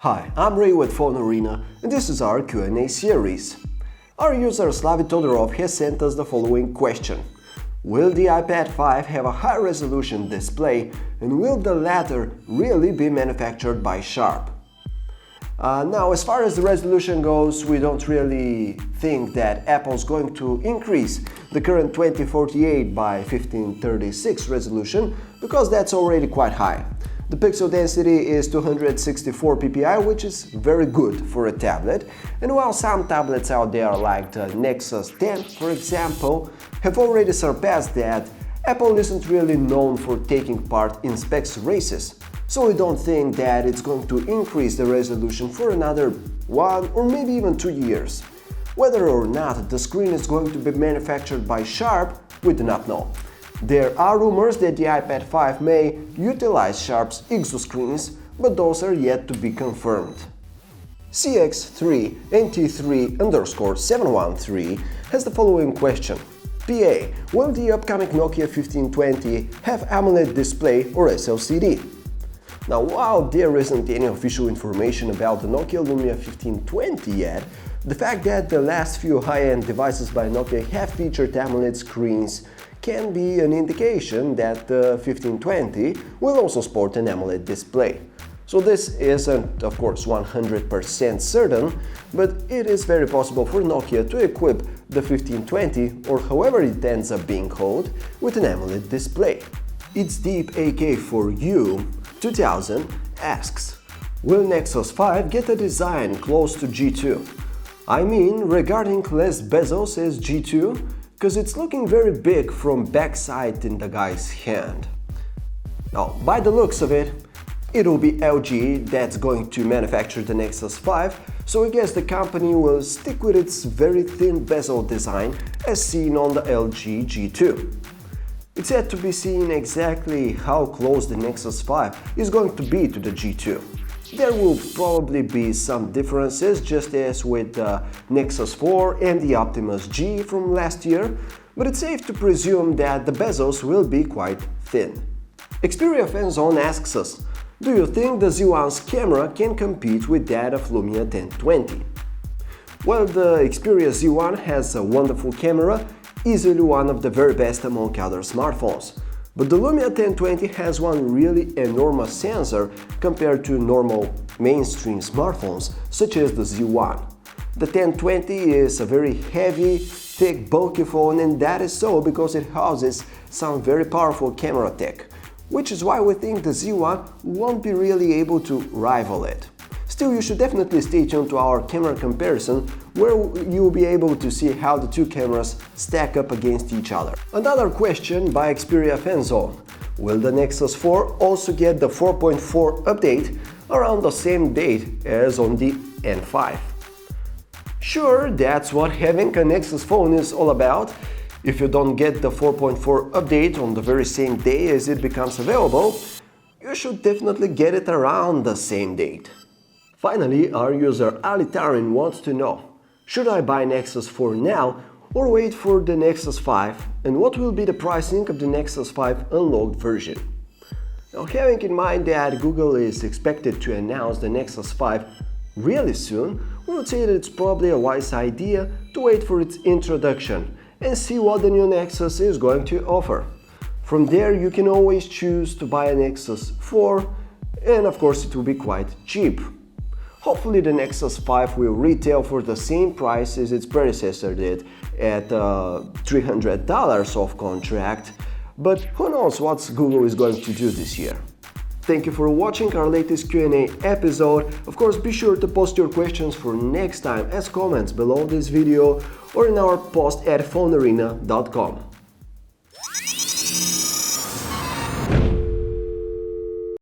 Hi, I'm Ray with PhoneArena, and this is our Q&A series. Our user Slavi Todorov has sent us the following question. Will the iPad 5 have a high-resolution display, and will the latter really be manufactured by Sharp? Now, as far as the resolution goes, we don't really think that Apple's going to increase the current 2048 by 1536 resolution, because that's already quite high. The pixel density is 264 ppi, which is very good for a tablet, and while some tablets out there like the Nexus 10, for example, have already surpassed that, Apple isn't really known for taking part in specs races, so we don't think that it's going to increase the resolution for another 1 or maybe even 2 years. Whether or not the screen is going to be manufactured by Sharp, we do not know. There are rumors that the iPad 5 may utilize Sharp's exoscreens, but those are yet to be confirmed. CX3NT3_713 has the following question. PA, will the upcoming Nokia 1520 have AMOLED display or SLCD? Now, while there isn't any official information about the Nokia Lumia 1520 yet, the fact that the last few high-end devices by Nokia have featured AMOLED screens can be an indication that the 1520 will also sport an AMOLED display. So this isn't, of course, 100% certain, but it is very possible for Nokia to equip the 1520, or however it ends up being called, with an AMOLED display. It's Deep AK4U 2000 asks, will Nexus 5 get a design close to G2? I mean, regarding less bezels as G2, because it's looking very big from backside in the guy's hand. Now, by the looks of it, it'll be LG that's going to manufacture the Nexus 5, so I guess the company will stick with its very thin bezel design as seen on the LG G2. It's yet to be seen exactly how close the Nexus 5 is going to be to the G2. There will probably be some differences, just as with the Nexus 4 and the Optimus G from last year, but it's safe to presume that the bezels will be quite thin. Xperia Fanzone asks us, do you think the Z1's camera can compete with that of Lumia 1020? Well, the Xperia Z1 has a wonderful camera, easily one of the very best among other smartphones. But the Lumia 1020 has one really enormous sensor compared to normal mainstream smartphones, such as the Z1. The 1020 is a very heavy, thick, bulky phone, and that is so because it houses some very powerful camera tech, which is why we think the Z1 won't be really able to rival it. Still, you should definitely stay tuned to our camera comparison, where you'll be able to see how the two cameras stack up against each other. Another question by Xperia Fanzone. Will the Nexus 4 also get the 4.4 update around the same date as on the N5? Sure, that's what having a Nexus phone is all about. If you don't get the 4.4 update on the very same day as it becomes available, you should definitely get it around the same date. Finally, our user Alitarin wants to know, should I buy Nexus 4 now or wait for the Nexus 5, and what will be the pricing of the Nexus 5 unlocked version? Now, having in mind that Google is expected to announce the Nexus 5 really soon, we would say that it's probably a wise idea to wait for its introduction and see what the new Nexus is going to offer. From there, you can always choose to buy a Nexus 4, and of course it will be quite cheap. Hopefully the Nexus 5 will retail for the same price as its predecessor did, at $300 off contract, but who knows what Google is going to do this year. Thank you for watching our latest Q&A episode. Of course, be sure to post your questions for next time as comments below this video or in our post at phonearena.com.